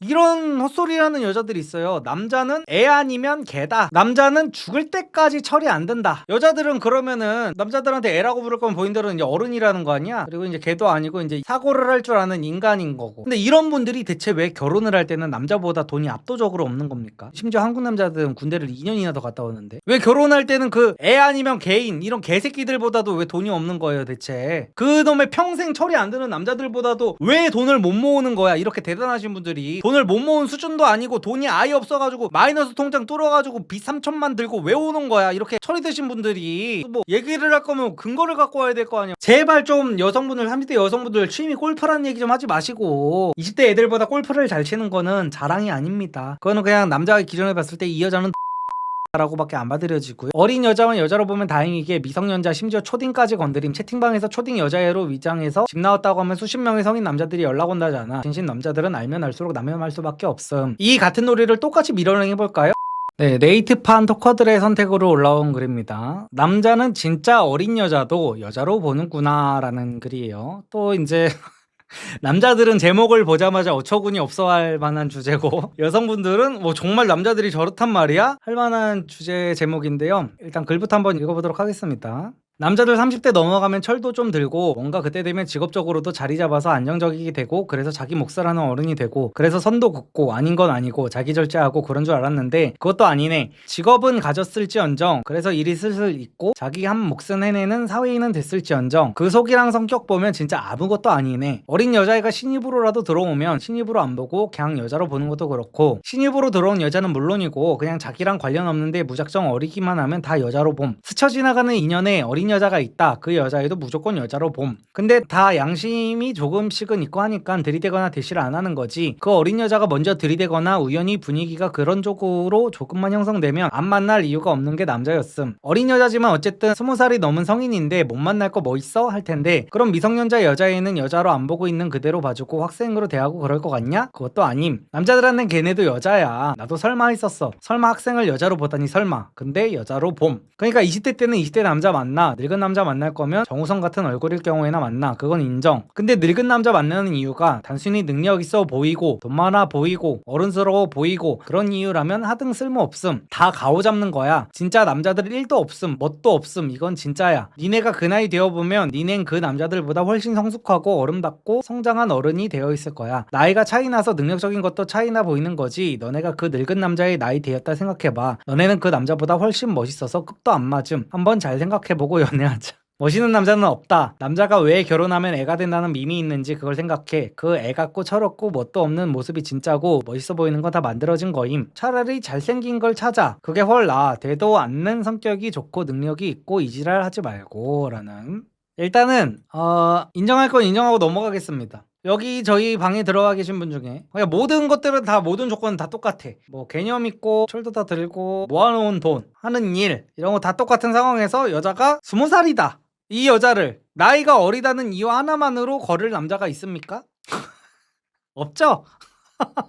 이런 헛소리하는 여자들이 있어요. 남자는 애 아니면 개다. 남자는 죽을 때까지 철이 안 든다. 여자들은 그러면은 남자들한테 애라고 부를 거면 본인들은 이제 어른이라는 거 아니야? 그리고 이제 개도 아니고 이제 사고를 할 줄 아는 인간인 거고. 근데 이런 분들이 대체 왜 결혼을 할 때는 남자보다 돈이 압도적으로 없는 겁니까? 심지어 한국 남자들은 군대를 2년이나 더 갔다 오는데 왜 결혼할 때는 그 애 아니면 개인 이런 개새끼들보다도 왜 돈이 없는 거예요 대체? 그놈의 평생 철이 안 드는 남자들보다도 왜 돈을 못 모으는 거야? 이렇게 대단하신 분들이 돈을 못 모은 수준도 아니고 돈이 아예 없어가지고 마이너스 통장 뚫어가지고 빚 3천만 들고 왜 오는 거야? 이렇게 철이 드신 분들이 뭐 얘기를 할 거면 근거를 갖고 와야 될 거 아니야. 제발 좀 여성분들 30대 여성분들 취미 골프라는 얘기 좀 하지 마시고 20대 애들보다 골프를 잘 치는 거는 자랑이 아닙니다. 그거는 그냥 남자가 기존에 봤을 때 이 여자는 라고밖에 안 받아들여지고요. 어린 여자만 여자로 보면 다행이게 미성년자 심지어 초딩까지 건드림 채팅방에서 초딩 여자애로 위장해서 집 나왔다고 하면 수십 명의 성인 남자들이 연락 온다잖아. 진심 남자들은 알면 알수록 남용할 수밖에 없음. 이 같은 놀이를 똑같이 밀어내볼까요? 네, 네이트판 토커들의 선택으로 올라온 글입니다. 남자는 진짜 어린 여자도 여자로 보는구나 라는 글이에요. 또 이제 남자들은 제목을 보자마자 어처구니 없어 할 만한 주제고 여성분들은 뭐 정말 남자들이 저렇단 말이야? 할 만한 주제 제목인데요. 일단 글부터 한번 읽어보도록 하겠습니다. 남자들 30대 넘어가면 철도 좀 들고 뭔가 그때 되면 직업적으로도 자리 잡아서 안정적이게 되고 그래서 자기 몫을 하는 어른이 되고 그래서 선도 긋고 아닌 건 아니고 자기 절제하고 그런 줄 알았는데 그것도 아니네. 직업은 가졌을지언정 그래서 일이 슬슬 있고 자기 한 몫은 해내는 사회인은 됐을지언정 그 속이랑 성격 보면 진짜 아무것도 아니네. 어린 여자애가 신입으로라도 들어오면 신입으로 안 보고 그냥 여자로 보는 것도 그렇고 신입으로 들어온 여자는 물론이고 그냥 자기랑 관련 없는데 무작정 어리기만 하면 다 여자로 봄. 스쳐 지나가는 인연에 어린 여자가 있다. 그 여자애도 무조건 여자로 봄. 근데 다 양심이 조금씩은 있고 하니까 들이대거나 대시를 안 하는 거지. 그 어린 여자가 먼저 들이대거나 우연히 분위기가 그런 쪽으로 조금만 형성되면 안 만날 이유가 없는 게 남자였음. 어린 여자지만 어쨌든 20살이 넘은 성인인데 못 만날 거 뭐 있어? 할 텐데 그럼 미성년자 여자애는 여자로 안 보고 있는 그대로 봐주고 학생으로 대하고 그럴 것 같냐? 그것도 아님. 남자들한텐 걔네도 여자야. 나도 설마 했었어. 설마 학생을 여자로 보다니 설마. 근데 여자로 봄. 그러니까 20대 때는 20대 남자 만나 늙은 남자 만날 거면 정우성 같은 얼굴일 경우에나 만나. 그건 인정. 근데 늙은 남자 만나는 이유가 단순히 능력 있어 보이고 돈 많아 보이고 어른스러워 보이고 그런 이유라면 하등 쓸모 없음. 다 가오잡는 거야. 진짜 남자들 1도 없음. 뭣도 없음. 이건 진짜야. 니네가 그 나이 되어보면 니넨 그 남자들보다 훨씬 성숙하고 어른답고 성장한 어른이 되어 있을 거야. 나이가 차이 나서 능력적인 것도 차이나 보이는 거지. 너네가 그 늙은 남자의 나이 되었다 생각해봐. 너네는 그 남자보다 훨씬 멋있어서 급도 안 맞음. 한번 잘 생각해보고 연애하자. 멋있는 남자는 없다. 남자가 왜 결혼하면 애가 된다는 밈이 있는지 그걸 생각해. 그 애 같고 철없고 뭣도 없는 모습이 진짜고 멋있어 보이는 건 다 만들어진 거임. 차라리 잘생긴 걸 찾아. 그게 훨 나아. 되도 않는 성격이 좋고 능력이 있고 이지랄 하지 말고 라는. 일단은 인정할 건 인정하고 넘어가겠습니다. 여기 저희 방에 들어와 계신 분 중에 그냥 모든 것들은 다 모든 조건은 다 똑같아. 뭐 개념 있고 철도 다 들고 모아놓은 돈 하는 일 이런 거 다 똑같은 상황에서 여자가 20살이다. 이 여자를 나이가 어리다는 이유 하나만으로 거를 남자가 있습니까? 없죠?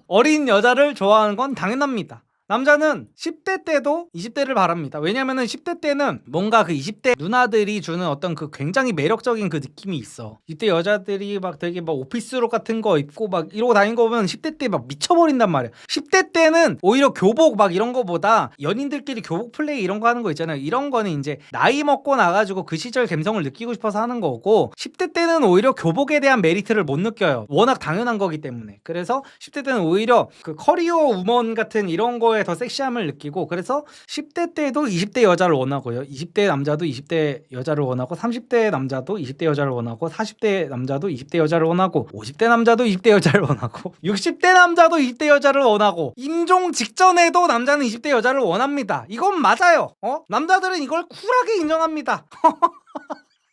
어린 여자를 좋아하는 건 당연합니다. 남자는 10대 때도 20대를 바랍니다. 왜냐면은 10대 때는 뭔가 그 20대 누나들이 주는 어떤 그 굉장히 매력적인 그 느낌이 있어. 이때 여자들이 막 되게 막 오피스룩 같은 거 입고 막 이러고 다니는 거 보면 10대 때 막 미쳐버린단 말이야. 10대 때는 오히려 교복 막 이런 거보다 연인들끼리 교복 플레이 이런 거 하는 거 있잖아요. 이런 거는 이제 나이 먹고 나가지고 그 시절 감성을 느끼고 싶어서 하는 거고 10대 때는 오히려 교복에 대한 메리트를 못 느껴요. 워낙 당연한 거기 때문에. 그래서 10대 때는 오히려 그 커리어 우먼 같은 이런 거에 더 섹시함을 느끼고 그래서 10대 때도 20대 여자를 원하고요. 20대 남자도 20대 여자를 원하고 30대 남자도 20대 여자를 원하고 40대 남자도 20대 여자를 원하고 50대 남자도 20대 여자를 원하고 60대 남자도 20대 여자를 원하고 임종 직전에도 남자는 20대 여자를 원합니다. 이건 맞아요. 남자들은 이걸 쿨하게 인정합니다.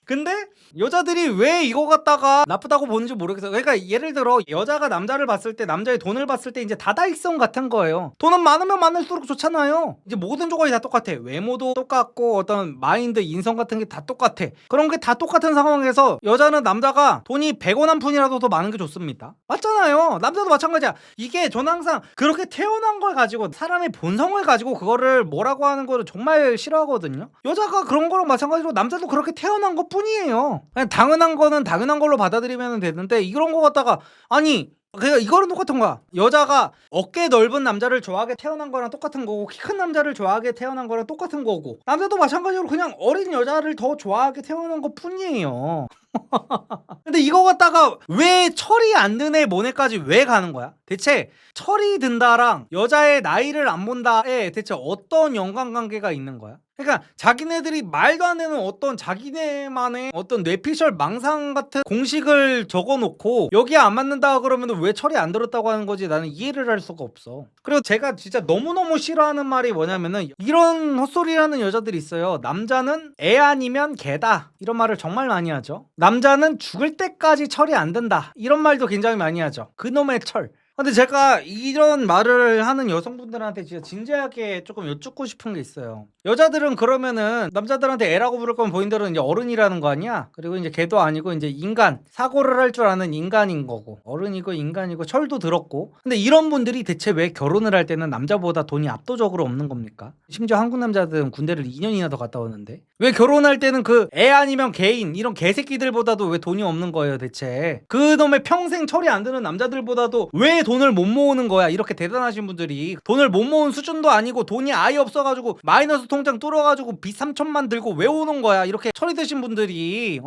근데 여자들이 왜 이거 갖다가 나쁘다고 보는지 모르겠어요. 그러니까 예를 들어 여자가 남자를 봤을 때 남자의 돈을 봤을 때 이제 다다익선 같은 거예요. 돈은 많으면 많을수록 좋잖아요. 이제 모든 조건이 다 똑같아. 외모도 똑같고 어떤 마인드, 인성 같은 게 다 똑같아. 그런 게 다 똑같은 상황에서 여자는 남자가 돈이 100원 한 푼이라도 더 많은 게 좋습니다. 맞잖아요. 남자도 마찬가지야. 이게 저는 항상 그렇게 태어난 걸 가지고 사람의 본성을 가지고 그거를 뭐라고 하는 거를 정말 싫어하거든요. 여자가 그런 거랑 마찬가지로 남자도 그렇게 태어난 것 뿐이에요. 그냥 당연한 거는 당연한 걸로 받아들이면 되는데 이런 거 갖다가 아니 그러니까 이거는 똑같은 거야. 여자가 어깨 넓은 남자를 좋아하게 태어난 거랑 똑같은 거고, 키 큰 남자를 좋아하게 태어난 거랑 똑같은 거고, 남자도 마찬가지로 그냥 어린 여자를 더 좋아하게 태어난 것 뿐이에요. 근데 이거 갖다가 왜 철이 안 드네 뭐네까지 왜 가는 거야? 대체 철이 든다랑 여자의 나이를 안 본다에 대체 어떤 연관관계가 있는 거야? 그러니까 자기네들이 말도 안 되는 어떤 자기네만의 어떤 뇌피셜 망상 같은 공식을 적어놓고 여기에 안 맞는다 그러면 왜 철이 안 들었다고 하는 거지? 나는 이해를 할 수가 없어. 그리고 제가 진짜 너무너무 싫어하는 말이 뭐냐면은 이런 헛소리라는 여자들이 있어요. 남자는 애 아니면 개다, 이런 말을 정말 많이 하죠. 남자는 죽을 때까지 철이 안 든다, 이런 말도 굉장히 많이 하죠. 그놈의 철. 근데 제가 이런 말을 하는 여성분들한테 진짜 진지하게 조금 여쭙고 싶은 게 있어요. 여자들은 그러면은 남자들한테 애라고 부를 거면 본인들은 이제 어른이라는 거 아니야? 그리고 이제 개도 아니고 이제 인간, 사고를 할 줄 아는 인간인 거고, 어른이고 인간이고 철도 들었고. 근데 이런 분들이 대체 왜 결혼을 할 때는 남자보다 돈이 압도적으로 없는 겁니까? 심지어 한국 남자들은 군대를 2년이나 더 갔다 오는데 왜 결혼할 때는 그 애 아니면 개인 이런 개새끼들보다도 왜 돈이 없는 거예요 대체? 그놈의 평생 철이 안 드는 남자들보다도 왜 돈을 못 모으는 거야? 이렇게 대단하신 분들이 돈을 못 모은 수준도 아니고 돈이 아예 없어가지고 마이너스 통장 뚫어가지고 빚 3천만 들고 왜 오는 거야? 이렇게 철이 드신 분들이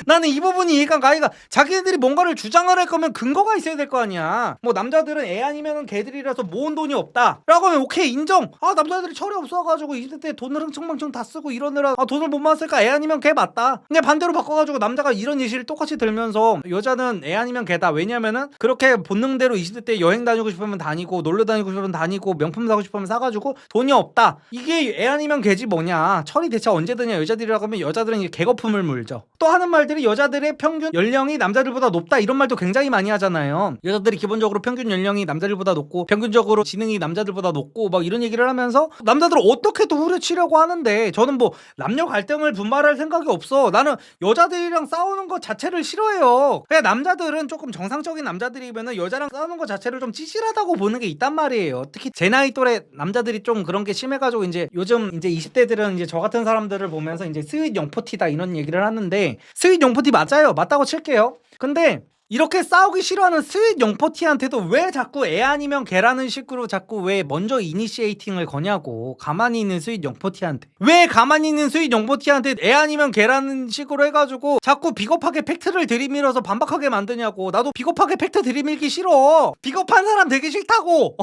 나는 이 부분이 이해가 가기가, 자기들이 뭔가를 주장을 할 거면 근거가 있어야 될 거 아니야. 뭐 남자들은 애 아니면은 개들이라서 모은 돈이 없다 라고 하면 오케이, 인정. 남자들이 철이 없어가지고 20대 때 돈을 흥청망청 다 쓰고 이러느라 돈을 못 모았으니까 애 아니면 개 맞다. 근데 반대로 바꿔가지고 남자가 이런 예시를 똑같이 들면서 여자는 애 아니면 개다, 왜냐면은 그렇게 본능대로 20대 때 여행 다니고 싶으면 다니고 놀러 다니고 싶으면 다니고 명품 사고 싶으면 사가지고 돈이 없다, 이게 애 아니면 개지 뭐냐. 철이 대체 언제 드냐 여자들이라고 하면 여자들은 이제 개거품을 물죠. 또 하는 말들이 여자들의 평균 연령이 남자들보다 높다, 이런 말도 굉장히 많이 하잖아요. 여자들이 기본적으로 평균 연령이 남자들보다 높고 평균적으로 지능이 남자들보다 높고 막 이런 얘기를 하면서 남자들을 어떻게도 후려치려고 하는데, 저는 뭐 남녀 갈등을 분발할 생각이 없어. 나는 여자들이랑 싸우는 것 자체를 싫어해요. 그냥 남자들은 조금 정상적인 남자들이면은 여자랑 싸우는 것 자체를 좀 찌질하다고 보는 게 있단 말이에요. 특히 제 나이 또래 남자들이 좀 그런 게 심해가지고 이제 요즘 이제 20대들은 이제 저 같은 사람들을 보면서 이제 스윗 영포티다 이런 얘기를 하는데, 스윗 영포티 맞아요. 맞다고 칠게요. 근데 이렇게 싸우기 싫어하는 스윗 영포티한테도 왜 자꾸 애 아니면 개라는 식으로 자꾸 왜 먼저 이니시에이팅을 거냐고. 가만히 있는 스윗 영포티한테 왜 가만히 있는 스윗 영포티한테 애 아니면 개라는 식으로 해가지고 자꾸 비겁하게 팩트를 들이밀어서 반박하게 만드냐고. 나도 비겁하게 팩트 들이밀기 싫어. 비겁한 사람 되기 싫다고.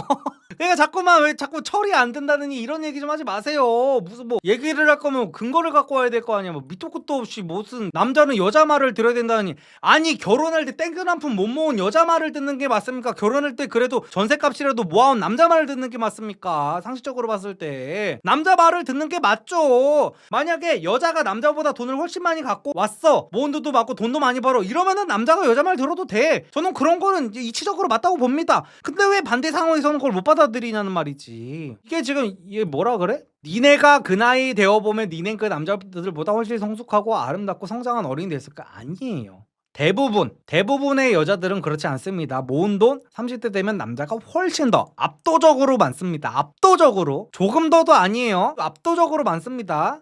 그러니까 자꾸만 왜 자꾸 철이 안 든다느니 이런 얘기 좀 하지 마세요. 무슨 뭐 얘기를 할 거면 근거를 갖고 와야 될 거 아니야. 뭐 밑도 끝도 없이 무슨 남자는 여자 말을 들어야 된다니. 아니 결혼할 때 땡글 한 푼 못 모은 여자 말을 듣는 게 맞습니까? 결혼할 때 그래도 전셋값이라도 모아온 남자 말을 듣는 게 맞습니까? 상식적으로 봤을 때 남자 말을 듣는 게 맞죠. 만약에 여자가 남자보다 돈을 훨씬 많이 갖고 왔어, 모은 돈도 많고 돈도 많이 벌어, 이러면은 남자가 여자 말 들어도 돼. 저는 그런 거는 이제 이치적으로 맞다고 봅니다. 근데 왜 반대 상황에서는 그걸 못 받아들이냐는 말이지. 이게 지금 이게 뭐라 그래? 니네가 그 나이 되어보면 니넨 그 남자들보다 훨씬 성숙하고 아름답고 성장한 어린이 됐을까? 아니에요. 대부분의 여자들은 그렇지 않습니다. 모은 돈 30대 되면 남자가 훨씬 더 압도적으로 많습니다. 압도적으로. 조금 더도 아니에요. 압도적으로 많습니다.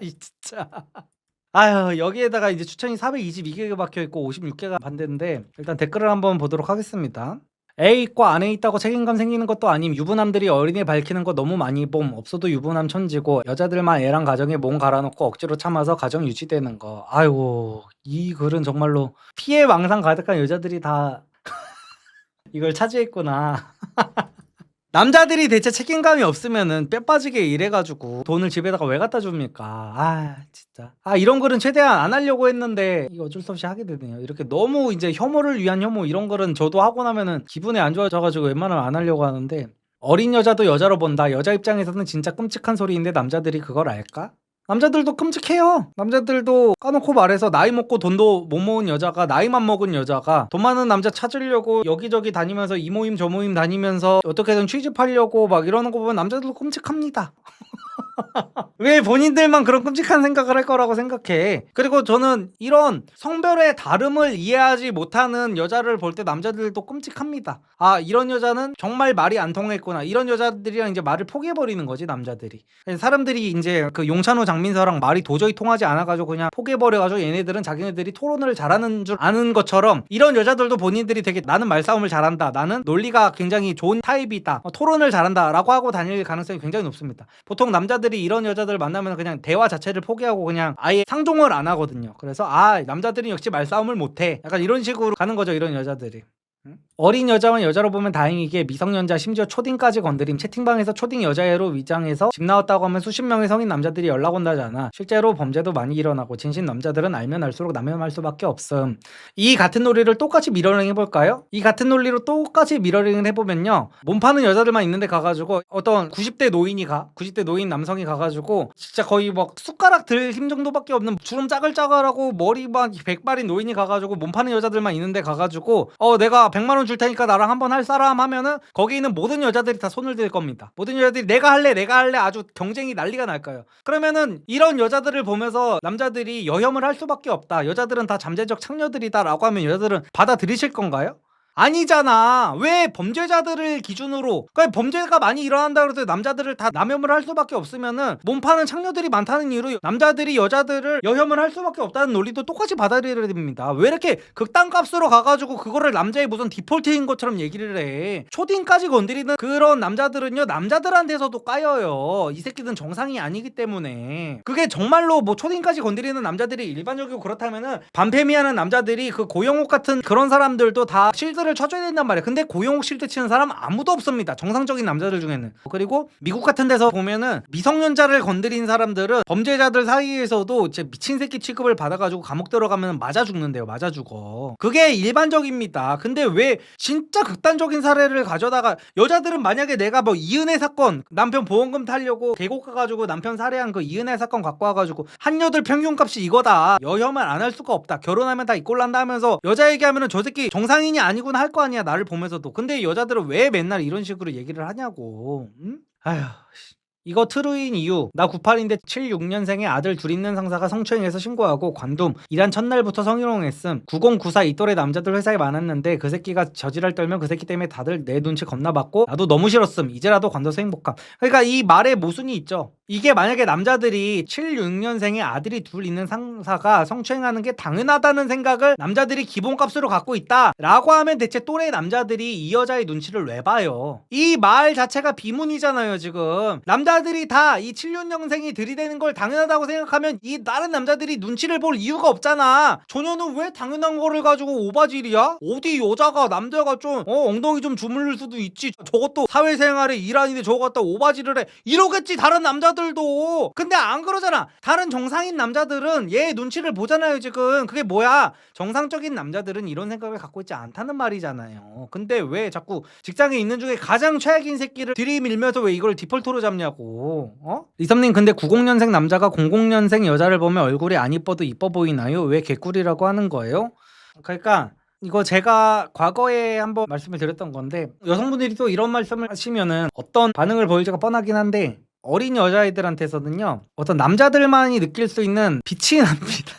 이 진짜. 아유, 여기에다가 이제 추천이 422개가 박혀있고 56개가 반대인데, 일단 댓글을 한번 보도록 하겠습니다. 애 있고 안에 있다고 책임감 생기는 것도 아님. 유부남들이 어린이 밝히는 거 너무 많이 봄. 없어도 유부남 천지고 여자들만 애랑 가정에 몸 갈아놓고 억지로 참아서 가정 유지되는 거. 아이고, 이 글은 정말로 피해 망상 가득한 여자들이 다 이걸 차지했구나. 남자들이 대체 책임감이 없으면은 뼈 빠지게 일해가지고 돈을 집에다가 왜 갖다 줍니까? 진짜. 이런 글은 최대한 안 하려고 했는데 이거 어쩔 수 없이 하게 되네요. 이렇게 너무 이제 혐오를 위한 혐오 이런 글은 저도 하고 나면은 기분이 안 좋아져가지고 웬만하면 안 하려고 하는데, 어린 여자도 여자로 본다. 여자 입장에서는 진짜 끔찍한 소리인데 남자들이 그걸 알까? 남자들도 끔찍해요. 남자들도 까놓고 말해서 나이 먹고 돈도 못 모은 여자가, 나이만 먹은 여자가 돈 많은 남자 찾으려고 여기저기 다니면서 이 모임 저 모임 다니면서 어떻게든 취직하려고 막 이러는 거 보면 남자들도 끔찍합니다. 왜 본인들만 그런 끔찍한 생각을 할 거라고 생각해. 그리고 저는 이런 성별의 다름을 이해하지 못하는 여자를 볼 때 남자들도 끔찍합니다. 아, 이런 여자는 정말 말이 안 통했구나. 이런 여자들이랑 이제 말을 포기해버리는 거지, 남자들이. 사람들이 이제 그 용찬호 장민서랑 말이 도저히 통하지 않아가지고 그냥 포기해버려가지고 얘네들은 자기네들이 토론을 잘하는 줄 아는 것처럼 이런 여자들도 본인들이 되게 나는 말싸움을 잘한다, 나는 논리가 굉장히 좋은 타입이다, 토론을 잘한다 라고 하고 다닐 가능성이 굉장히 높습니다. 보통 남자들이 이런 여자들을 만나면 그냥 대화 자체를 포기하고 그냥 아예 상종을 안 하거든요. 그래서 아, 남자들이 역시 말싸움을 못해, 약간 이런 식으로 가는 거죠, 이런 여자들이. 어린 여자만 여자로 보면 다행이게 미성년자 심지어 초딩까지 건드림, 채팅방에서 초딩 여자애로 위장해서 집 나왔다고 하면 수십 명의 성인 남자들이 연락 온다잖아. 실제로 범죄도 많이 일어나고 진심 남자들은 알면 알수록 남용할 수밖에 없음. 이 같은 논리를 똑같이 미러링 해볼까요? 이 같은 논리로 똑같이 미러링을 해보면요, 몸 파는 여자들만 있는데 가가지고 어떤 90대 노인 남성이 가가지고 진짜 거의 막 숟가락 들 힘 정도밖에 없는 주름 짜글짜글하고 머리 막 백발인 노인이 가가지고 몸 파는 여자들만 있는데 가가지고 내가 100만 원 줄 테니까 나랑 한번 할 사람 하면은 거기 있는 모든 여자들이 다 손을 들 겁니다. 모든 여자들이 내가 할래 아주 경쟁이 난리가 날 거예요. 그러면은 이런 여자들을 보면서 남자들이 여혐을 할 수밖에 없다, 여자들은 다 잠재적 창녀들이다 라고 하면 여자들은 받아들이실 건가요? 아니잖아. 왜 범죄자들을 기준으로, 그러니까 범죄가 많이 일어난다 그래서 남자들을 다 남혐을 할 수밖에 없으면은 몸 파는 창녀들이 많다는 이유로 남자들이 여자들을 여혐을 할 수밖에 없다는 논리도 똑같이 받아들여야 됩니다. 왜 이렇게 극단값으로 가가지고 그거를 남자의 무슨 디폴트인 것처럼 얘기를 해. 초딩까지 건드리는 그런 남자들은요, 남자들한테서도 까여요. 이 새끼들은 정상이 아니기 때문에. 그게 정말로 뭐 초딩까지 건드리는 남자들이 일반적이고 그렇다면은 반페미하는 남자들이 그 고영욱 같은 그런 사람들도 다 실드를 쳐줘야 된단 말이야. 근데 고영욱 실드 치는 사람 아무도 없습니다, 정상적인 남자들 중에는. 그리고 미국 같은 데서 보면은 미성년자를 건드린 사람들은 범죄자들 사이에서도 이제 미친 새끼 취급을 받아가지고 감옥 들어가면 맞아 죽는데요. 맞아 죽어. 그게 일반적입니다. 근데 왜 진짜 극단적인 사례를 가져다가, 여자들은 만약에 내가 뭐 이은혜 사건, 남편 보험금 타려고 계곡 가가지고 남편 살해한 그 이은혜 사건 갖고 와가지고 한여들 평균값이 이거다, 여혐을 안 할 수가 없다, 결혼하면 다 이꼴 난다 하면서 여자 얘기하면은 저 새끼 정상인이 아니구나 할 거 아니야, 나를 보면서도. 근데 여자들은 왜 맨날 이런 식으로 얘기를 하냐고. 응? 아휴, 이거 트루인 이유. 나 98인데 76년생에 아들 둘 있는 상사가 성추행해서 신고하고 관둠. 일한 첫날부터 성희롱했음. 9094 이 또래 남자들 회사에 많았는데 그 새끼가 저지랄 떨면 그 새끼 때문에 다들 내 눈치 겁나 봤고 나도 너무 싫었음. 이제라도 관둬서 행복함. 그러니까 이 말에 모순이 있죠. 이게 만약에 남자들이 76년생에 아들이 둘 있는 상사가 성추행하는 게 당연하다는 생각을 남자들이 기본값으로 갖고 있다 라고 하면 대체 또래 남자들이 이 여자의 눈치를 왜 봐요? 이 말 자체가 비문이잖아요. 지금 남자들이 다 이 76년생이 들이대는 걸 당연하다고 생각하면 이 다른 남자들이 눈치를 볼 이유가 없잖아. 저녀는 왜 당연한 거를 가지고 오바질이야? 어디 여자가 남자가 좀 엉덩이 좀 주물릴 수도 있지, 저것도 사회생활에 일하는데 저거 갖다 오바질을 해 이러겠지 다른 남자들도. 근데 안 그러잖아. 다른 정상인 남자들은 얘 눈치를 보잖아요. 지금 그게 뭐야, 정상적인 남자들은 이런 생각을 갖고 있지 않다는 말이잖아요. 근데 왜 자꾸 직장에 있는 중에 가장 최악인 새끼를 들이밀면서 왜 이걸 디폴트로 잡냐고. 이삼님, 근데 90년생 남자가 00년생 여자를 보면 얼굴이 안 이뻐도 이뻐 보이나요? 왜 개꿀이라고 하는 거예요? 그러니까 이거 제가 과거에 한번 말씀을 드렸던 건데, 여성분들이 또 이런 말씀을 하시면은 어떤 반응을 보일지가 뻔하긴 한데, 어린 여자애들한테서는요 어떤 남자들만이 느낄 수 있는 빛이 납니다.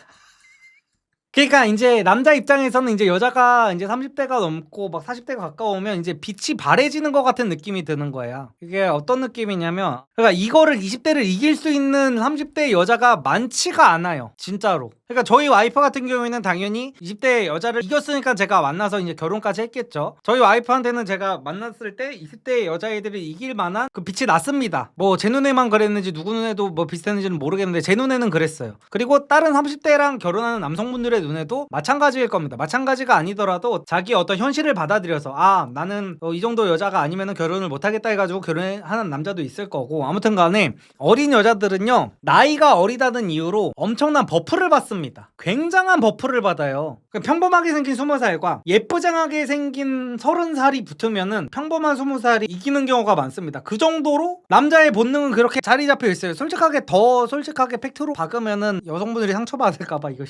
그러니까 이제 남자 입장에서는 이제 여자가 이제 30대가 넘고 막 40대가 가까우면 이제 빛이 바래지는 것 같은 느낌이 드는 거야. 그게 어떤 느낌이냐면, 그러니까 이거를 20대를 이길 수 있는 30대 여자가 많지가 않아요, 진짜로. 그러니까 저희 와이프 같은 경우에는 당연히 20대 여자를 이겼으니까 제가 만나서 이제 결혼까지 했겠죠. 저희 와이프한테는 제가 만났을 때 20대 여자애들을 이길 만한 그 빛이 났습니다. 뭐 제 눈에만 그랬는지 누구 눈에도 뭐 비슷했는지는 모르겠는데 제 눈에는 그랬어요. 그리고 다른 30대랑 결혼하는 남성분들의 눈에도 마찬가지일 겁니다. 마찬가지가 아니더라도 자기 어떤 현실을 받아들여서 아, 나는 이 정도 여자가 아니면 결혼을 못하겠다 해가지고 결혼하는 남자도 있을 거고. 아무튼 간에 어린 여자들은요 나이가 어리다는 이유로 엄청난 버프를 받습니다. 굉장한 버프를 받아요. 평범하게 생긴 20살과 예쁘장하게 생긴 30살이 붙으면은 평범한 20살이 이기는 경우가 많습니다. 그 정도로 남자의 본능은 그렇게 자리 잡혀 있어요. 솔직하게 팩트로 박으면은 여성분들이 상처받을까봐 이거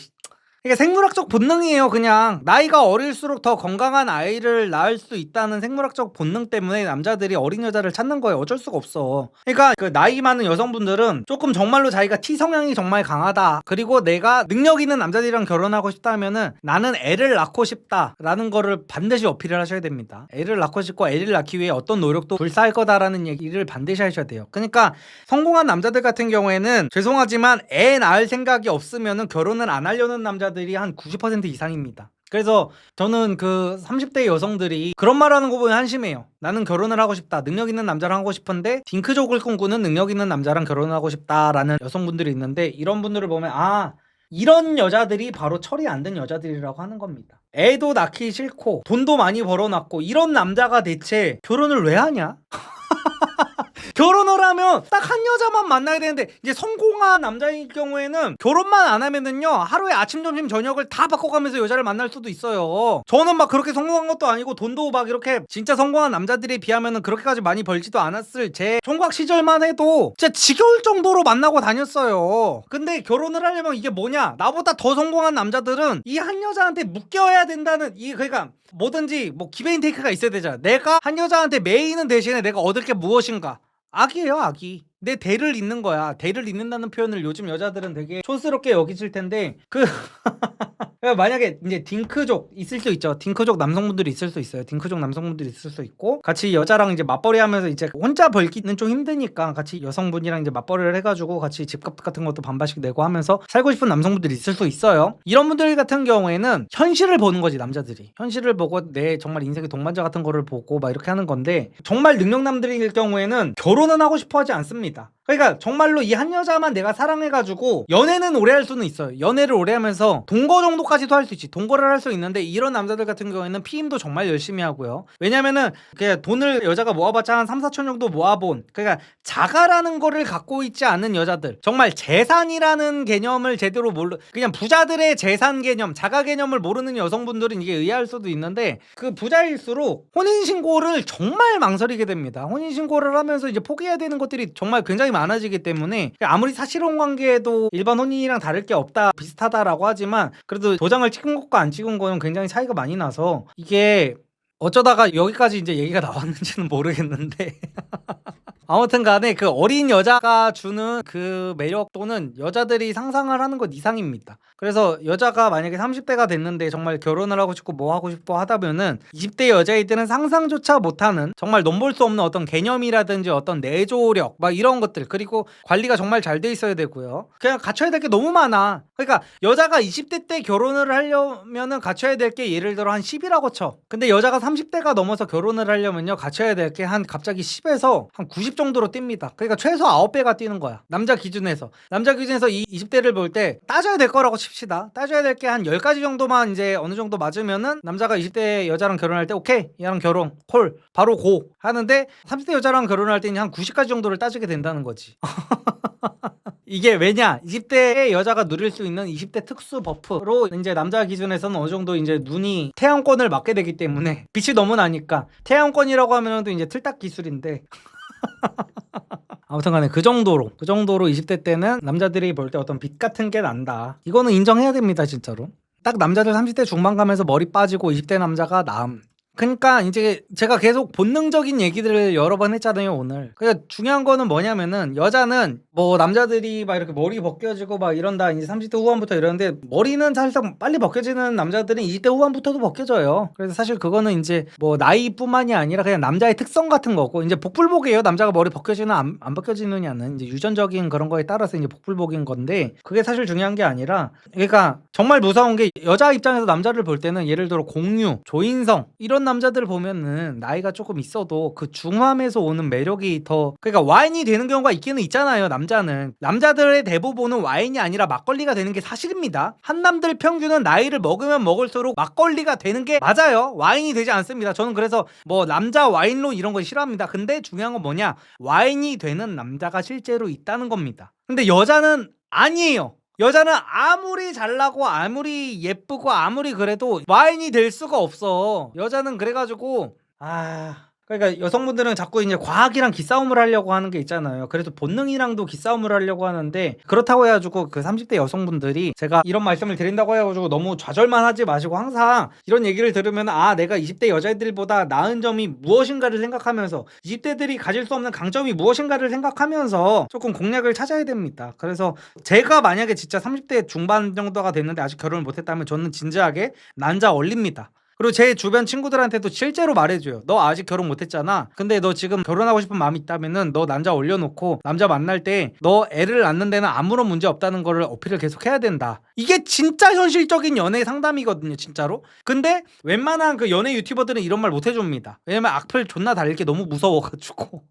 이게 생물학적 본능이에요. 그냥 나이가 어릴수록 더 건강한 아이를 낳을 수 있다는 생물학적 본능 때문에 남자들이 어린 여자를 찾는 거예요. 어쩔 수가 없어. 그러니까 그 나이 많은 여성분들은 조금 정말로 자기가 T 성향이 정말 강하다, 그리고 내가 능력 있는 남자들이랑 결혼하고 싶다면은 나는 애를 낳고 싶다라는 거를 반드시 어필을 하셔야 됩니다. 애를 낳고 싶고 애를 낳기 위해 어떤 노력도 불사할 거다라는 얘기를 반드시 하셔야 돼요. 그러니까 성공한 남자들 같은 경우에는 죄송하지만 애 낳을 생각이 없으면은 결혼을 안 하려는 남자들이 한 90% 이상입니다. 그래서 저는 그 30대 여성들이 그런 말하는 거 보면 한심해요. 나는 결혼을 하고 싶다, 능력 있는 남자랑 하고 싶은데 딩크족을 꿈꾸는 능력 있는 남자랑 결혼을 하고 싶다라는 여성분들이 있는데, 이런 분들을 보면 이런 여자들이 바로 철이 안 든 여자들이라고 하는 겁니다. 애도 낳기 싫고 돈도 많이 벌어놨고 이런 남자가 대체 결혼을 왜 하냐? 결혼을 하면 딱 한 여자만 만나야 되는데, 이제 성공한 남자일 경우에는 결혼만 안 하면은요 하루에 아침 점심 저녁을 다 바꿔가면서 여자를 만날 수도 있어요. 저는 막 그렇게 성공한 것도 아니고 돈도 막 이렇게 진짜 성공한 남자들에 비하면은 그렇게까지 많이 벌지도 않았을 제 총각 시절만 해도 진짜 지겨울 정도로 만나고 다녔어요. 근데 결혼을 하려면 이게 뭐냐, 나보다 더 성공한 남자들은 이 한 여자한테 묶여야 된다는, 그러니까 뭐든지 뭐 기브앤테이크가 있어야 되잖아. 내가 한 여자한테 매이는 대신에 내가 얻을 게 무엇인가? 악이에요, 악이. 내 대를 잇는 거야. 대를 잇는다는 표현을 요즘 여자들은 되게 촌스럽게 여기실 텐데, 만약에 이제 딩크족 있을 수 있죠. 딩크족 남성분들이 있을 수 있어요. 딩크족 남성분들이 있을 수 있고, 같이 여자랑 이제 맞벌이 하면서 이제 혼자 벌기는 좀 힘드니까 같이 여성분이랑 이제 맞벌이를 해가지고 같이 집값 같은 것도 반반씩 내고 하면서 살고 싶은 남성분들이 있을 수 있어요. 이런 분들 같은 경우에는 현실을 보는 거지. 남자들이 현실을 보고 내 정말 인생의 동반자 같은 거를 보고 막 이렇게 하는 건데, 정말 능력남들일 경우에는 결혼은 하고 싶어 하지 않습니다. 그러니까 정말로 이 한 여자만 내가 사랑해가지고 연애는 오래 할 수는 있어요. 연애를 오래 하면서 동거 정도까지도 할 수 있지. 동거를 할 수 있는데, 이런 남자들 같은 경우에는 피임도 정말 열심히 하고요. 왜냐면은 그냥 돈을 여자가 모아봤자 한 3, 4천 정도 모아본, 그러니까 자가라는 거를 갖고 있지 않은 여자들, 정말 재산이라는 개념을 제대로 그냥 부자들의 재산 개념, 자가 개념을 모르는 여성분들은 이게 의아할 수도 있는데, 그 부자일수록 혼인신고를 정말 망설이게 됩니다. 혼인신고를 하면서 이제 포기해야 되는 것들이 정말 굉장히 많아지기 때문에, 아무리 사실혼 관계도 일반 혼인이랑 다를 게 없다, 비슷하다라고 하지만 그래도 도장을 찍은 것과 안 찍은 거는 굉장히 차이가 많이 나서, 이게 어쩌다가 여기까지 이제 얘기가 나왔는지는 모르겠는데 아무튼 간에 그 어린 여자가 주는 그 매력도는 여자들이 상상을 하는 것 이상입니다. 그래서 여자가 만약에 30대가 됐는데 정말 결혼을 하고 싶고 뭐 하고 싶고 하다면은 20대 여자애들은 상상조차 못하는 정말 넘볼 수 없는 어떤 개념이라든지 어떤 내조력 막 이런 것들, 그리고 관리가 정말 잘 돼 있어야 되고요. 그냥 갖춰야 될 게 너무 많아. 그러니까 여자가 20대 때 결혼을 하려면은 갖춰야 될 게 예를 들어 한 10이라고 쳐. 근데 여자가 30대가 넘어서 결혼을 하려면요 갖춰야 될 게 한 갑자기 10에서 한 90 정도로 뜁니다. 그러니까 최소 9배가 뛰는 거야. 남자 기준에서 이 20대를 볼 때 따져야 될 거라고 칩시다. 따져야 될 게 한 10가지 정도만 이제 어느 정도 맞으면은 남자가 20대 여자랑 결혼할 때 오케이, 얘랑 결혼 콜 바로 고 하는데, 30대 여자랑 결혼할 때는 한 90가지 정도를 따지게 된다는 거지. 이게 왜냐, 20대의 여자가 누릴 수 있는 20대 특수 버프로 이제 남자 기준에서는 어느 정도 이제 눈이 태양권을 맞게 되기 때문에, 빛이 너무 나니까. 태양권이라고 하면 또 이제 틀딱 기술인데 아무튼 간에 그 정도로 20대 때는 남자들이 볼 때 어떤 빛 같은 게 난다. 이거는 인정해야 됩니다, 진짜로. 딱 남자들 30대 중반 가면서 머리 빠지고 20대 남자가 나음. 그러니까 이제 제가 계속 본능적인 얘기들을 여러 번 했잖아요, 오늘. 그러니까 중요한 거는 뭐냐면은, 여자는 뭐 남자들이 막 이렇게 머리 벗겨지고 막 이런다 이제 30대 후반부터 이러는데, 머리는 사실상 빨리 벗겨지는 남자들은 20대 후반부터도 벗겨져요. 그래서 사실 그거는 이제 뭐 나이뿐만이 아니라 그냥 남자의 특성 같은 거고, 이제 복불복이에요. 남자가 머리 벗겨지는 안 벗겨지느냐는 이제 유전적인 그런 거에 따라서 이제 복불복인 건데, 그게 사실 중요한 게 아니라, 그러니까 정말 무서운 게, 여자 입장에서 남자를 볼 때는 예를 들어 공유, 조인성 이런 남자들 보면은 나이가 조금 있어도 그 중함에서 오는 매력이 더, 그러니까 와인이 되는 경우가 있기는 있잖아요. 남자들의 대부분은 와인이 아니라 막걸리가 되는 게 사실입니다. 한남들 평균은 나이를 먹으면 먹을수록 막걸리가 되는 게 맞아요. 와인이 되지 않습니다. 저는 그래서 뭐 남자 와인론 이런 거 싫어합니다. 근데 중요한 건 뭐냐, 와인이 되는 남자가 실제로 있다는 겁니다. 근데 여자는 아니에요. 여자는 아무리 잘나고 아무리 예쁘고 아무리 그래도 와인이 될 수가 없어. 여자는 그래가지고 그러니까 여성분들은 자꾸 이제 과학이랑 기싸움을 하려고 하는 게 있잖아요. 그래서 본능이랑도 기싸움을 하려고 하는데 그렇다고 해가지고 그 30대 여성분들이 제가 이런 말씀을 드린다고 해가지고 너무 좌절만 하지 마시고 항상 이런 얘기를 들으면 아 내가 20대 여자애들보다 나은 점이 무엇인가를 생각하면서 20대들이 가질 수 없는 강점이 무엇인가를 생각하면서 조금 공략을 찾아야 됩니다. 그래서 제가 만약에 진짜 30대 중반 정도가 됐는데 아직 결혼을 못했다면 저는 진지하게 난자 얼립니다. 그리고 제 주변 친구들한테도 실제로 말해줘요. 너 아직 결혼 못했잖아. 근데 너 지금 결혼하고 싶은 마음이 있다면은 너 남자 올려놓고 남자 만날 때 너 애를 낳는 데는 아무런 문제 없다는 거를 어필을 계속 해야 된다. 이게 진짜 현실적인 연애 상담이거든요, 진짜로. 근데 웬만한 그 연애 유튜버들은 이런 말 못 해줍니다. 왜냐면 악플 존나 달릴 게 너무 무서워가지고.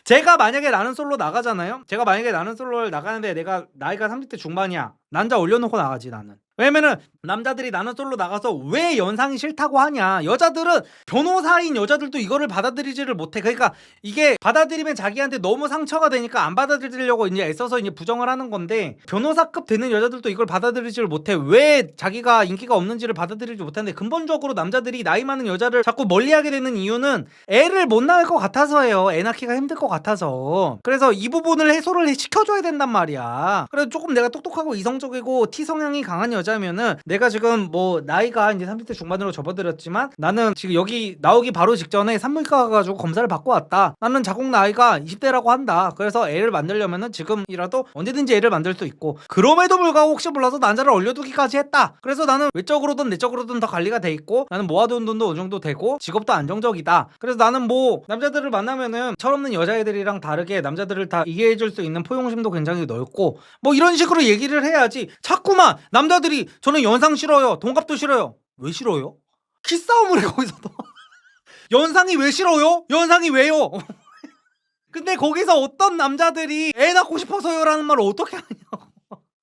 제가 만약에 나는 솔로 나가잖아요. 제가 만약에 나는 솔로를 나가는데 내가 나이가 30대 중반이야. 남자 올려놓고 나가지 나는. 왜냐면은 남자들이 나는 솔로 나가서 왜 연상이 싫다고 하냐. 여자들은 변호사인 여자들도 이거를 받아들이지를 못해. 그러니까 이게 받아들이면 자기한테 너무 상처가 되니까 안 받아들이려고 이제 애써서 이제 부정을 하는 건데 변호사급 되는 여자들도 이걸 받아들이지를 못해. 왜 자기가 인기가 없는지를 받아들이지 못하는데 근본적으로 남자들이 나이 많은 여자를 자꾸 멀리하게 되는 이유는 애를 못 낳을 것 같아서예요. 애 낳기가 힘들 것 같아서. 그래서 이 부분을 해소를 시켜줘야 된단 말이야. 그래서 조금 내가 똑똑하고 이성적이고 T 성향이 강한 여자면은 내가 지금 뭐 나이가 이제 30대 중반으로 접어들었지만 나는 지금 여기 나오기 바로 직전에 산부인과 가가지고 검사를 받고 왔다. 나는 자궁 나이가 20대라고 한다. 그래서 애를 만들려면은 지금이라도 언제든지 애를 만들 수 있고 그럼에도 불구하고 혹시 몰라서 난자를 얼려두기까지 했다. 그래서 나는 외적으로든 내적으로든 다 관리가 돼 있고 나는 모아둔 돈도 어느 정도 되고 직업도 안정적이다. 그래서 나는 뭐 남자들을 만나면은 철없는 여자애들이랑 다르게 남자들을 다 이해해줄 수 있는 포용심도 굉장히 넓고 뭐 이런 식으로 얘기를 해야지. 자꾸만 남자들이 저는 연상 싫어요. 동갑도 싫어요. 왜 싫어요? 키싸움을 해 거기서도. 연상이 왜 싫어요? 연상이 왜요? 근데 거기서 어떤 남자들이 애 낳고 싶어서요라는 말을 어떻게 하냐고.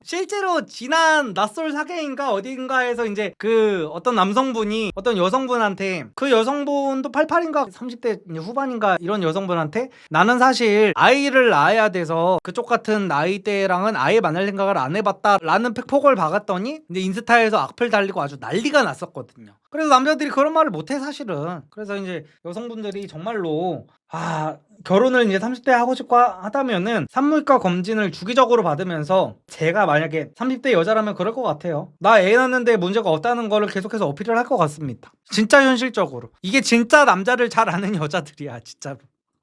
실제로 지난 낯설 사계인가 어딘가에서 이제 그 어떤 남성분이 어떤 여성분한테 그 여성분도 88인가 30대 후반인가 이런 여성분한테 나는 사실 아이를 낳아야 돼서 그쪽 같은 나이대랑은 아예 만날 생각을 안 해봤다라는 팩폭을 박았더니 이제 인스타에서 악플 달리고 아주 난리가 났었거든요. 그래서 남자들이 그런 말을 못해 사실은. 그래서 이제 여성분들이 정말로 결혼을 이제 30대 하고 싶고 하다면은 산부인과 검진을 주기적으로 받으면서 제가 만약에 30대 여자라면 그럴 것 같아요. 나 애 낳는데 문제가 없다는 거를 계속해서 어필을 할 것 같습니다. 진짜 현실적으로. 이게 진짜 남자를 잘 아는 여자들이야 진짜로.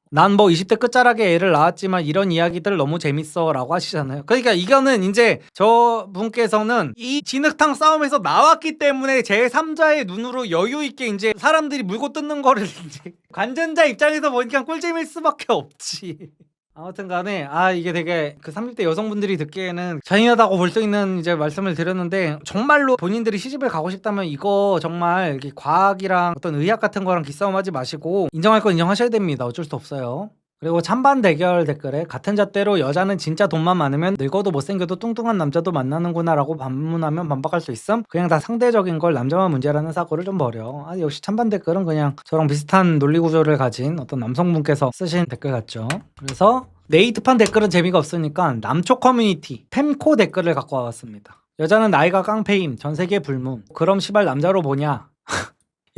난 뭐 20대 끝자락에 애를 낳았지만 이런 이야기들 너무 재밌어 라고 하시잖아요. 그러니까 이거는 이제 저분께서는 이 진흙탕 싸움에서 나왔기 때문에 제3자의 눈으로 여유있게 이제 사람들이 물고 뜯는 거를 이제 관전자 입장에서 보니까 꿀잼일 수밖에 없지. 아무튼 간에 이게 되게 그 30대 여성분들이 듣기에는 잔인하다고 볼 수 있는 이제 말씀을 드렸는데 정말로 본인들이 시집을 가고 싶다면 이거 정말 이렇게 과학이랑 어떤 의학 같은 거랑 기싸움하지 마시고 인정할 건 인정하셔야 됩니다. 어쩔 수 없어요. 그리고 찬반 대결 댓글에 같은 잣대로 여자는 진짜 돈만 많으면 늙어도 못생겨도 뚱뚱한 남자도 만나는구나 라고 반문하면 반박할 수 있음. 그냥 다 상대적인 걸 남자만 문제라는 사고를 좀 버려. 역시 찬반 댓글은 그냥 저랑 비슷한 논리 구조를 가진 어떤 남성분께서 쓰신 댓글 같죠. 그래서 네이트판 댓글은 재미가 없으니까 남초 커뮤니티 템코 댓글을 갖고 와봤습니다. 여자는 나이가 깡패임 전세계 불문. 그럼 시발 남자로 보냐.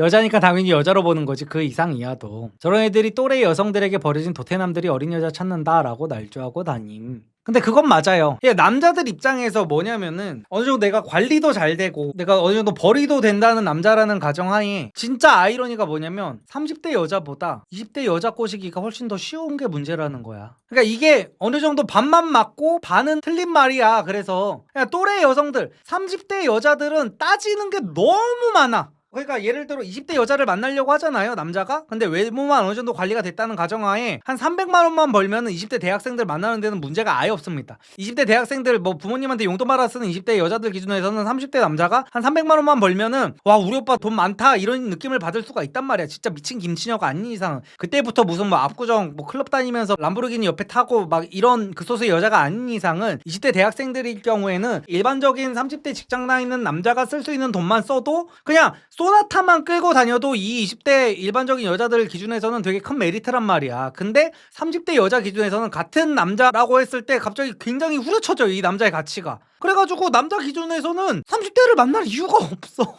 여자니까 당연히 여자로 보는 거지 그 이상 이하도. 저런 애들이 또래 여성들에게 버려진 도태남들이 어린 여자 찾는다라고 날조하고 다님. 근데 그건 맞아요. 남자들 입장에서 뭐냐면은 어느 정도 내가 관리도 잘 되고 내가 어느 정도 벌이도 된다는 남자라는 가정하에 진짜 아이러니가 뭐냐면 30대 여자보다 20대 여자 꼬시기가 훨씬 더 쉬운 게 문제라는 거야. 그러니까 이게 어느 정도 반만 맞고 반은 틀린 말이야. 그래서 또래 여성들 30대 여자들은 따지는 게 너무 많아. 그러니까 예를 들어 20대 여자를 만나려고 하잖아요 남자가. 근데 외모만 어느 정도 관리가 됐다는 가정하에 한 300만 원만 벌면은 20대 대학생들 만나는 데는 문제가 아예 없습니다. 20대 대학생들 뭐 부모님한테 용돈 받아 쓰는 20대 여자들 기준에서는 30대 남자가 한 300만 원만 벌면은 와 우리 오빠 돈 많다 이런 느낌을 받을 수가 있단 말이야. 진짜 미친 김치녀가 아닌 이상. 그때부터 무슨 뭐 압구정 뭐 클럽 다니면서 람보르기니 옆에 타고 막 이런 그 소수의 여자가 아닌 이상은 20대 대학생들일 경우에는 일반적인 30대 직장 나 있는 남자가 쓸 수 있는 돈만 써도 그냥 소나타만 끌고 다녀도 이 20대 일반적인 여자들 기준에서는 되게 큰 메리트란 말이야. 근데 30대 여자 기준에서는 같은 남자라고 했을 때 갑자기 굉장히 후려쳐져 이 남자의 가치가. 그래가지고 남자 기준에서는 30대를 만날 이유가 없어.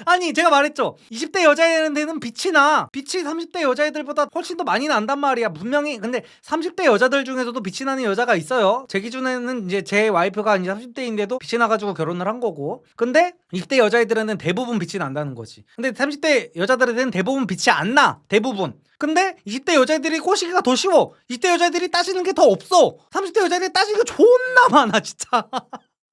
아니 제가 말했죠. 20대 여자애들한테는 빛이 나. 빛이 30대 여자애들보다 훨씬 더 많이 난단 말이야. 분명히. 근데 30대 여자들 중에서도 빛이 나는 여자가 있어요. 제 기준에는 이제 제 와이프가 이제 30대인데도 빛이 나가지고 결혼을 한 거고. 근데 20대 여자애들은 대부분 빛이 난다는 거지. 근데 30대 여자들한테는 대부분 빛이 안 나. 대부분. 근데 20대 여자애들이 꼬시기가 더 쉬워. 20대 여자애들이 따지는 게 더 없어. 30대 여자애들이 따지는 게 존나 많아 진짜.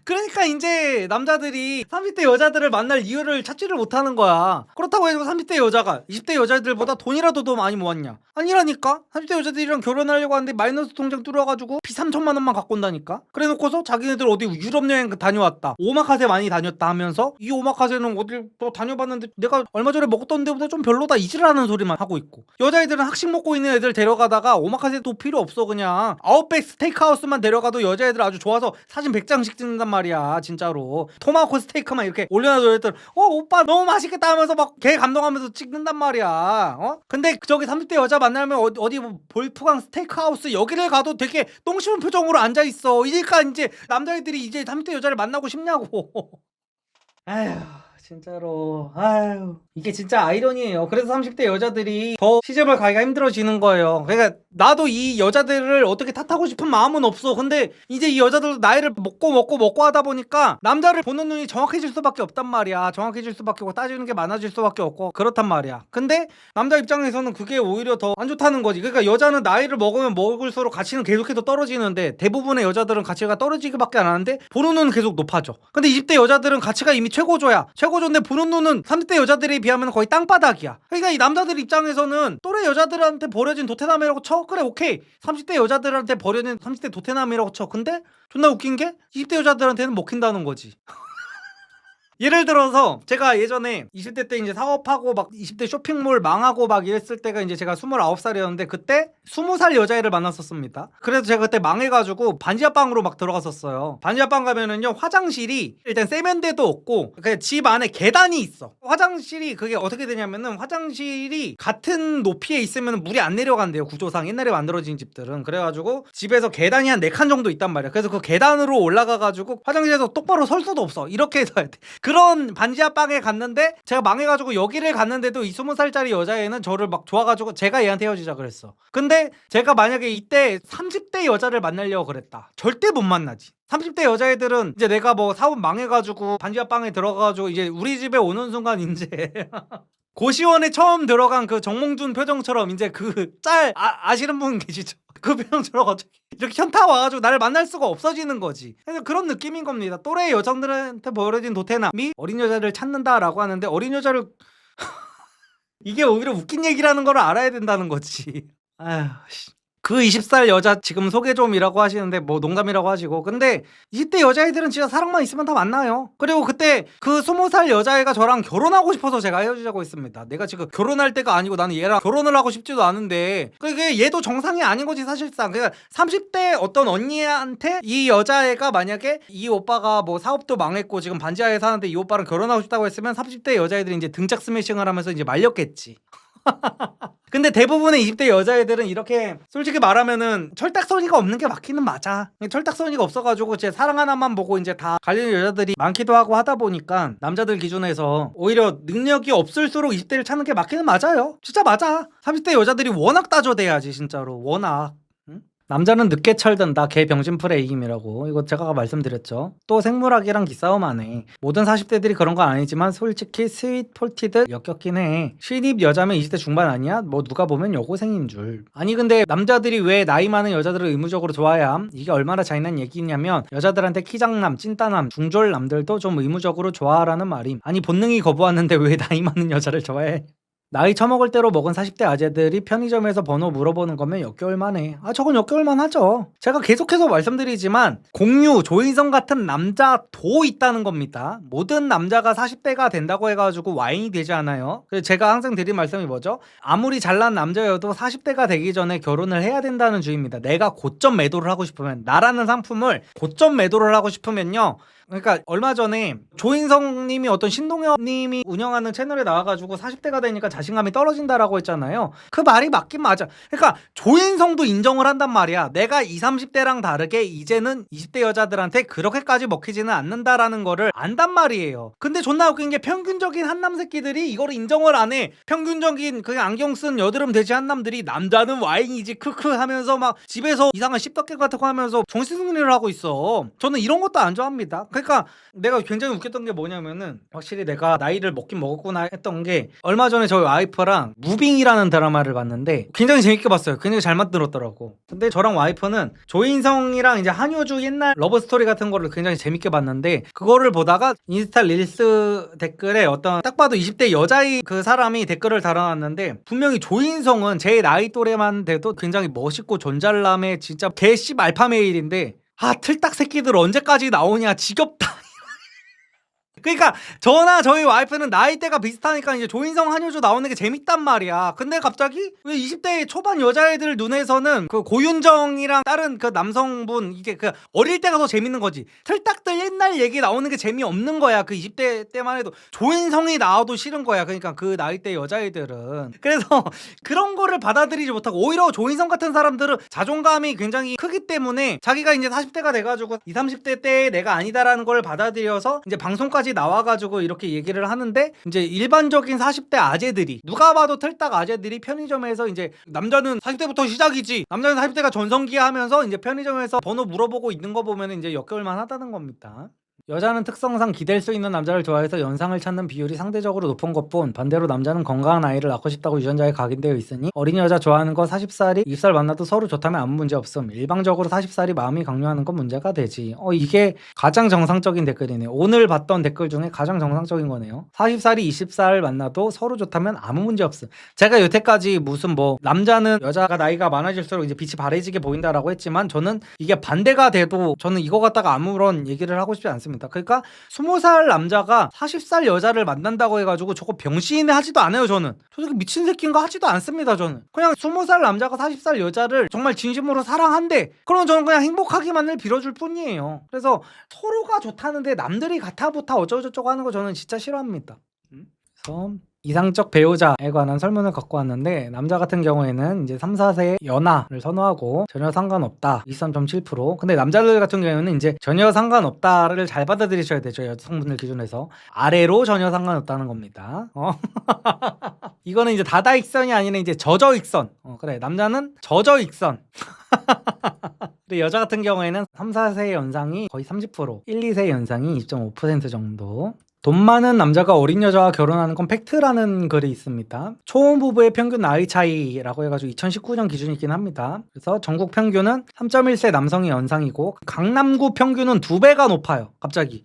그러니까 이제 남자들이 30대 여자들을 만날 이유를 찾지를 못하는 거야. 그렇다고 해서 30대 여자가 20대 여자들보다 돈이라도 더 많이 모았냐? 아니라니까. 30대 여자들이랑 결혼하려고 하는데 마이너스 통장 뚫어가지고 비 3천만 원만 갖고 온다니까. 그래 놓고서 자기네들 어디 유럽 여행 다녀왔다, 오마카세 많이 다녔다 하면서 이 오마카세는 어딜 또 다녀봤는데 내가 얼마 전에 먹었던 데보다 좀 별로다 이지라는 소리만 하고 있고, 여자애들은 학식 먹고 있는 애들 데려가다가 오마카세도 필요 없어 그냥 아웃백 스테이크하우스만 데려가도 여자애들 아주 좋아서 사진 100장씩 찍는단 말이야. 진짜로 토마호크 스테이크만 이렇게 올려놔도 애들 오빠 너무 맛있겠다 하면서 막 개 감동하면서 찍는단 말이야. 근데 저기 30대 여자 만나면 어디 뭐 볼프강 스테이크하우스 여기를 가도 되게 똥 씹은 표정으로 앉아있어. 이니까 이제 남자애들이 이제 30대 여자를 만나고 싶냐고. 아휴 진짜로. 아유 이게 진짜 아이러니예요. 그래서 30대 여자들이 더 시집을 가기가 힘들어지는 거예요. 그러니까 나도 이 여자들을 어떻게 탓하고 싶은 마음은 없어. 근데 이제 이 여자들도 나이를 먹고 하다 보니까 남자를 보는 눈이 정확해질 수밖에 없단 말이야. 정확해질 수밖에 없고 따지는 게 많아질 수밖에 없고 그렇단 말이야. 근데 남자 입장에서는 그게 오히려 더 안 좋다는 거지. 그러니까 여자는 나이를 먹으면 먹을수록 가치는 계속해서 떨어지는데 대부분의 여자들은 가치가 떨어지기밖에 안 하는데 보는 눈은 계속 높아져. 근데 20대 여자들은 가치가 이미 최고조야. 최고조인데 보는 눈은 30대 여자들에 비하면 거의 땅바닥이야. 그러니까 이 남자들 입장에서는 또래 여자들한테 버려진 도태남이라고 쳐. 그래 오케이. 30대 여자들한테 버려진 30대 도태남이라고 쳐. 근데 존나 웃긴 게 20대 여자들한테는 먹힌다는 거지. 예를 들어서 제가 예전에 20대 때 이제 사업하고 막 20대 쇼핑몰 망하고 막 이랬을 때가 이제 제가 29살이었는데 그때 20살 여자애를 만났었습니다. 그래서 제가 그때 망해가지고 반지하방으로 막 들어갔었어요. 반지하방 가면은요 화장실이 일단 세면대도 없고 그냥 집 안에 계단이 있어. 화장실이 그게 어떻게 되냐면은 화장실이 같은 높이에 있으면 물이 안 내려간대요. 구조상 옛날에 만들어진 집들은. 그래가지고 집에서 계단이 한 4칸 정도 있단 말이야. 그래서 그 계단으로 올라가가지고 화장실에서 똑바로 설 수도 없어. 이렇게 해서 해야 돼. 그런 반지하방에 갔는데 제가 망해가지고 여기를 갔는데도 이 20살짜리 여자애는 저를 막 좋아가지고 제가 얘한테 헤어지자 그랬어. 근데 제가 만약에 이때 30대 여자를 만나려고 그랬다, 절대 못 만나지. 30대 여자애들은 이제 내가 뭐 사업 망해가지고 반지하방에 들어가가지고 이제 우리 집에 오는 순간 이제 고시원에 처음 들어간 그 정몽준 표정처럼 이제 그 짤 아시는 분 계시죠? 그 표정처럼 이렇게 현타 와가지고 나를 만날 수가 없어지는 거지. 그래서 그런 느낌인 겁니다. 또래 여성들한테 버려진 도태남이 어린 여자를 찾는다라고 하는데 어린 여자를 이게 오히려 웃긴 얘기라는 걸 알아야 된다는 거지. 아휴 씨. 그 20살 여자 지금 소개 좀이라고 하시는데 뭐 농담이라고 하시고, 근데 20대 여자애들은 진짜 사랑만 있으면 다 만나요. 그리고 그때 그 20살 여자애가 저랑 결혼하고 싶어서 제가 헤어지자고 했습니다. 내가 지금 결혼할 때가 아니고 나는 얘랑 결혼을 하고 싶지도 않은데 그게 얘도 정상이 아닌 거지 사실상. 그러니까 30대 어떤 언니한테 이 여자애가 만약에 이 오빠가 뭐 사업도 망했고 지금 반지하에 사는데 이 오빠랑 결혼하고 싶다고 했으면 30대 여자애들이 이제 등짝 스매싱을 하면서 이제 말렸겠지. 근데 대부분의 20대 여자애들은 이렇게 솔직히 말하면은 철딱서니가 없는 게 맞기는 맞아. 철딱서니가 없어가지고 이제 사랑 하나만 보고 이제 다 갈리는 여자들이 많기도 하고 하다 보니까 남자들 기준에서 오히려 능력이 없을수록 20대를 찾는 게 맞기는 맞아요. 진짜 맞아. 30대 여자들이 워낙 따져대야지 진짜로. 워낙. 남자는 늦게 철든다. 개 병신풀의 이김이라고. 이거 제가 말씀드렸죠. 또 생물학이랑 기싸움 안 해. 모든 40대들이 그런 건 아니지만 솔직히 스윗 폴티들 역겹긴 해. 신입 여자면 20대 중반 아니야? 뭐 누가 보면 여고생인 줄. 아니 근데 남자들이 왜 나이 많은 여자들을 의무적으로 좋아해야 함? 이게 얼마나 잔인한 얘기냐면 여자들한테 키장남, 찐따남, 중졸남들도 좀 의무적으로 좋아하라는 말임. 아니 본능이 거부하는데 왜 나이 많은 여자를 좋아해? 나이 처먹을 대로 먹은 40대 아재들이 편의점에서 번호 물어보는 거면 역겨울만해. 저건 역겨울만 하죠. 제가 계속해서 말씀드리지만 공유, 조인성 같은 남자도 있다는 겁니다. 모든 남자가 40대가 된다고 해가지고 와인이 되지 않아요. 그래서 제가 항상 드린 말씀이 뭐죠? 아무리 잘난 남자여도 40대가 되기 전에 결혼을 해야 된다는 주의입니다. 내가 고점 매도를 하고 싶으면, 나라는 상품을 고점 매도를 하고 싶으면요, 그러니까 얼마 전에 조인성 님이 어떤 신동엽 님이 운영하는 채널에 나와가지고 40대가 되니까 자신감이 떨어진다라고 했잖아요. 그 말이 맞긴 맞아. 그러니까 조인성도 인정을 한단 말이야. 내가 20, 30대랑 다르게 이제는 20대 여자들한테 그렇게까지 먹히지는 않는다라는 거를 안단 말이에요. 근데 존나 웃긴 게 평균적인 한남 새끼들이 이거를 인정을 안 해. 평균적인 그냥 안경 쓴 여드름 돼지 한남들이 남자는 와인이지 크크 하면서 막 집에서 이상한 씹덕개 같은 거 하면서 정신승리를 하고 있어. 저는 이런 것도 안 좋아합니다. 그러니까 내가 굉장히 웃겼던 게 뭐냐면은 확실히 내가 나이를 먹긴 먹었구나 했던 게 얼마 전에 저희 와이프랑 무빙이라는 드라마를 봤는데 굉장히 재밌게 봤어요. 굉장히 잘 만들었더라고. 근데 저랑 와이프는 조인성이랑 이제 한효주 옛날 러브스토리 같은 거를 굉장히 재밌게 봤는데 그거를 보다가 인스타 릴스 댓글에 어떤 딱 봐도 20대 여자의 그 사람이 댓글을 달아놨는데 분명히 조인성은 제 나이 또래만 돼도 굉장히 멋있고 존잘남의 진짜 개씨 알파메일인데 아 틀딱 새끼들 언제까지 나오냐 지겹다. 그러니까 저나 저희 와이프는 나이대가 비슷하니까 이제 조인성 한효주 나오는 게 재밌단 말이야. 근데 갑자기 왜 20대 초반 여자애들 눈에서는 그 고윤정이랑 다른 그 남성분 이게 그 어릴 때가 더 재밌는 거지. 틀딱들 옛날 얘기 나오는 게 재미없는 거야. 그 20대 때만 해도 조인성이 나와도 싫은 거야. 그러니까 그 나이대 여자애들은. 그래서 그런 거를 받아들이지 못하고 오히려 조인성 같은 사람들은 자존감이 굉장히 크기 때문에 자기가 이제 40대가 돼가지고 20, 30대 때 내가 아니다라는 걸 받아들여서 이제 방송까지 나와가지고 이렇게 얘기를 하는데 이제 일반적인 40대 아재들이 누가 봐도 틀딱 아재들이 편의점에서 이제 남자는 40대부터 시작이지 남자는 40대가 전성기야 하면서 이제 편의점에서 번호 물어보고 있는 거 보면 이제 역겨울만 하다는 겁니다. 여자는 특성상 기댈 수 있는 남자를 좋아해서 연상을 찾는 비율이 상대적으로 높은 것뿐 반대로 남자는 건강한 아이를 낳고 싶다고 유전자에 각인되어 있으니 어린 여자 좋아하는 거 40살이 20살 만나도 서로 좋다면 아무 문제 없음. 일방적으로 40살이 마음이 강요하는 건 문제가 되지. 이게 가장 정상적인 댓글이네요. 오늘 봤던 댓글 중에 가장 정상적인 거네요. 40살이 20살 만나도 서로 좋다면 아무 문제 없음. 제가 여태까지 무슨 뭐 남자는 여자가 나이가 많아질수록 이제 빛이 바래지게 보인다라고 했지만 저는 이게 반대가 돼도 저는 이거 갖다가 아무런 얘기를 하고 싶지 않습니다. 그러니까 20살 남자가 40살 여자를 만난다고 해가지고 저거 병신이 하지도 않아요. 저는 솔직히 미친 새끼인가 하지도 않습니다. 저는 그냥 20살 남자가 40살 여자를 정말 진심으로 사랑한대 그러면 저는 그냥 행복하기만을 빌어줄 뿐이에요. 그래서 서로가 좋다는데 남들이 가타부타 어쩌고저쩌고 하는 거 저는 진짜 싫어합니다. 그래서 이상적 배우자에 관한 설문을 갖고 왔는데 남자 같은 경우에는 이제 3, 4세 연하를 선호하고 전혀 상관없다 23.7%. 근데 남자들 같은 경우에는 이제 전혀 상관없다를 잘 받아들이셔야 되죠. 여성분들 기준에서 아래로 전혀 상관없다는 겁니다. 이거는 이제 다다익선이 아니라 이제 저저익선. 그래 남자는 저저익선. 근데 여자 같은 경우에는 3, 4세 연상이 거의 30%, 1, 2세 연상이 2.5% 정도. 돈 많은 남자가 어린 여자와 결혼하는 건 팩트라는 글이 있습니다. 초혼 부부의 평균 나이 차이라고 해가지고 2019년 기준이긴 합니다. 그래서 전국 평균은 3.1세 남성이 연상이고 강남구 평균은 2배가 높아요. 갑자기.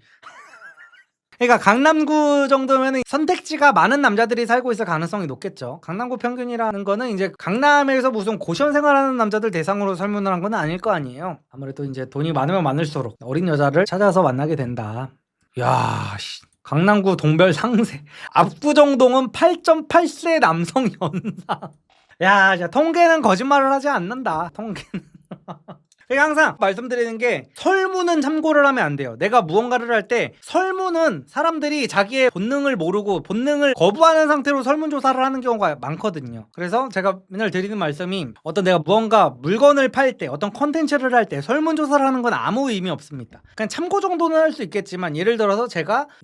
그러니까 강남구 정도면 선택지가 많은 남자들이 살고 있을 가능성이 높겠죠. 강남구 평균이라는 거는 이제 강남에서 무슨 고시원 생활하는 남자들 대상으로 설문을 한 건 아닐 거 아니에요. 아무래도 이제 돈이 많으면 많을수록 어린 여자를 찾아서 만나게 된다. 야, 씨. 강남구 동별 상세 압구정동은 8.8세 남성 연상. 야, 진짜 통계는 거짓말을 하지 않는다. 통계는. 항상 말씀드리는 게 설문은 참고를 하면 안 돼요. 내가 무언가를 할 때 설문은 사람들이 자기의 본능을 모르고 본능을 거부하는 상태로 설문조사를 하는 경우가 많거든요. 그래서 제가 맨날 드리는 말씀이 어떤 내가 무언가 물건을 팔 때 어떤 컨텐츠를 할 때 설문조사를 하는 건 아무 의미 없습니다. 그냥 참고 정도는 할 수 있겠지만 예를 들어서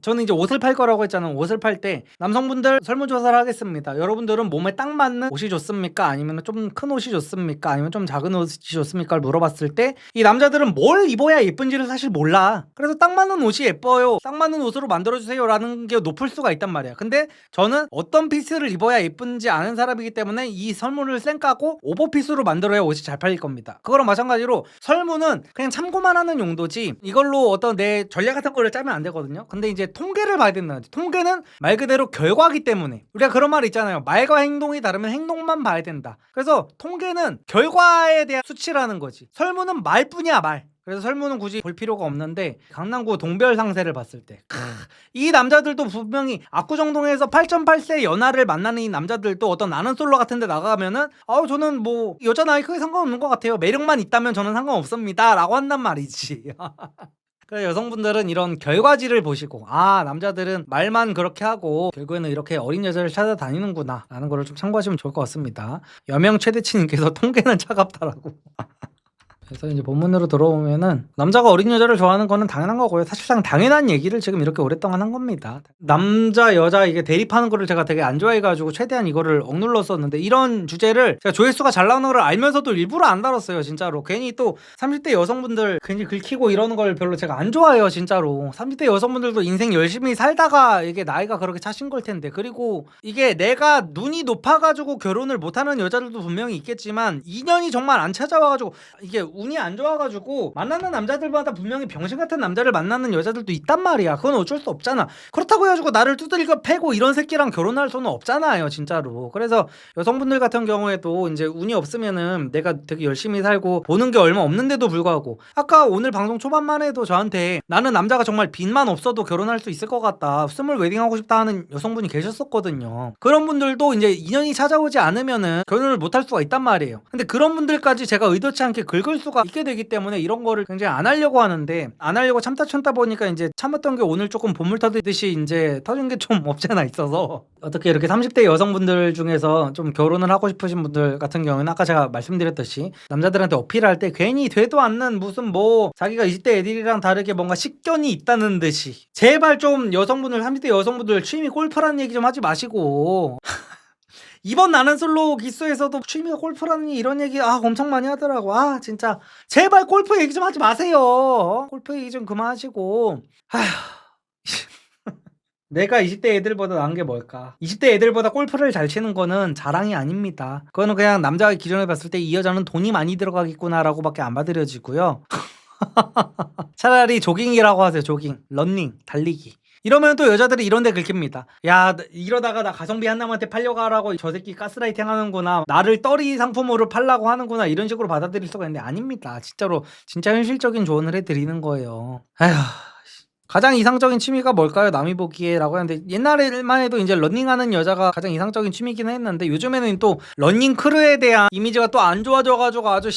저는 이제 옷을 팔 거라고 했잖아요. 옷을 팔 때 남성분들 설문조사를 하겠습니다. 여러분들은 몸에 딱 맞는 옷이 좋습니까? 아니면 좀 큰 옷이 좋습니까? 아니면 좀 작은 옷이 좋습니까?를 물어봤을 때 이 남자들은 뭘 입어야 예쁜지를 사실 몰라. 그래서 딱 맞는 옷이 예뻐요. 딱 맞는 옷으로 만들어주세요 라는 게 높을 수가 있단 말이야. 근데 저는 어떤 피스를 입어야 예쁜지 아는 사람이기 때문에 이 설문을 쌩까고 오버핏으로 만들어야 옷이 잘 팔릴 겁니다. 그거랑 마찬가지로 설문은 그냥 참고만 하는 용도지 이걸로 어떤 내 전략 같은 거를 짜면 안 되거든요. 근데 이제 통계를 봐야 된다는 거지. 통계는 말 그대로 결과기 때문에 우리가 그런 말 있잖아요. 말과 행동이 다르면 행동만 봐야 된다. 그래서 통계는 결과에 대한 수치라는 거지. 설문은 말뿐이야 말. 그래서 설문은 굳이 볼 필요가 없는데 강남구 동별 상세를 봤을 때 이 남자들도 분명히 압구정동에서 8.8세 연하를 만나는 이 남자들도 어떤 나는 솔로 같은 데 나가면은 저는 뭐 여자 나이 크게 상관없는 것 같아요. 매력만 있다면 저는 상관없습니다 라고 한단 말이지. 그래서 여성분들은 이런 결과지를 보시고 아 남자들은 말만 그렇게 하고 결국에는 이렇게 어린 여자를 찾아다니는구나 라는 거를 좀 참고하시면 좋을 것 같습니다. 여명 최대치님께서 통계는 차갑다라고 그래서 이제 본문으로 들어오면은 남자가 어린 여자를 좋아하는 거는 당연한 거고요. 사실상 당연한 얘기를 지금 이렇게 오랫동안 한 겁니다. 남자 여자 이게 대립하는 거를 제가 되게 안 좋아해가지고 최대한 이거를 억눌렀었는데 이런 주제를 제가 조회수가 잘 나오는 걸 알면서도 일부러 안 다뤘어요. 진짜로 괜히 또 30대 여성분들 괜히 긁히고 이러는 걸 별로 제가 안 좋아해요. 진짜로 30대 여성분들도 인생 열심히 살다가 이게 나이가 그렇게 차신 걸 텐데 그리고 이게 내가 눈이 높아가지고 결혼을 못하는 여자들도 분명히 있겠지만 인연이 정말 안 찾아와가지고 이게 운이 안 좋아가지고 만나는 남자들마다 분명히 병신 같은 남자를 만나는 여자들도 있단 말이야. 그건 어쩔 수 없잖아. 그렇다고 해가지고 나를 두들겨 패고 이런 새끼랑 결혼할 수는 없잖아요. 진짜로. 그래서 여성분들 같은 경우에도 이제 운이 없으면은 내가 되게 열심히 살고 보는 게 얼마 없는데도 불구하고 아까 오늘 방송 초반만 해도 저한테 나는 남자가 정말 빚만 없어도 결혼할 수 있을 것 같다. 스몰 웨딩하고 싶다 하는 여성분이 계셨었거든요. 그런 분들도 이제 인연이 찾아오지 않으면은 결혼을 못할 수가 있단 말이에요. 근데 그런 분들까지 제가 의도치 않게 긁을 수가 있게 되기 때문에 이런 거를 굉장히 안 하려고 하는데 안 하려고 참다 보니까 이제 참았던 게 오늘 조금 보물 터듯이 이제 터진 게 좀 없잖아 있어서 어떻게 이렇게 30대 여성분들 중에서 좀 결혼을 하고 싶으신 분들 같은 경우는 아까 제가 말씀드렸듯이 남자들한테 어필할 때 괜히 되도 않는 무슨 뭐 자기가 20대 애들이랑 다르게 뭔가 식견이 있다는 듯이 제발 좀 여성분들 30대 여성분들 취미 골프라는 얘기 좀 하지 마시고 이번 나는 솔로 기수에서도 취미가 골프라니 이런 얘기 엄청 많이 하더라고. 진짜 제발 골프 얘기 좀 하지 마세요. 골프 얘기 좀 그만하시고. 아휴. 내가 20대 애들보다 나은 게 뭘까? 20대 애들보다 골프를 잘 치는 거는 자랑이 아닙니다. 그거는 그냥 남자가 기존에 봤을 때 이 여자는 돈이 많이 들어가겠구나라고 밖에 안 받아들여지고요. 차라리 조깅이라고 하세요. 조깅, 러닝, 달리기. 이러면 또 여자들이 이런 데 긁힙니다. 야 이러다가 나 가성비 한 남한테 팔려가라고 저 새끼 가스라이팅 하는구나. 나를 떨이 상품으로 팔라고 하는구나. 이런 식으로 받아들일 수가 있는데 아닙니다. 진짜로 진짜 현실적인 조언을 해드리는 거예요. 아휴. 가장 이상적인 취미가 뭘까요? 남이 보기에 라고 하는데 옛날에만 해도 이제 러닝하는 여자가 가장 이상적인 취미긴 했는데 요즘에는 또 러닝 크루에 대한 이미지가 또 안 좋아져가지고 아주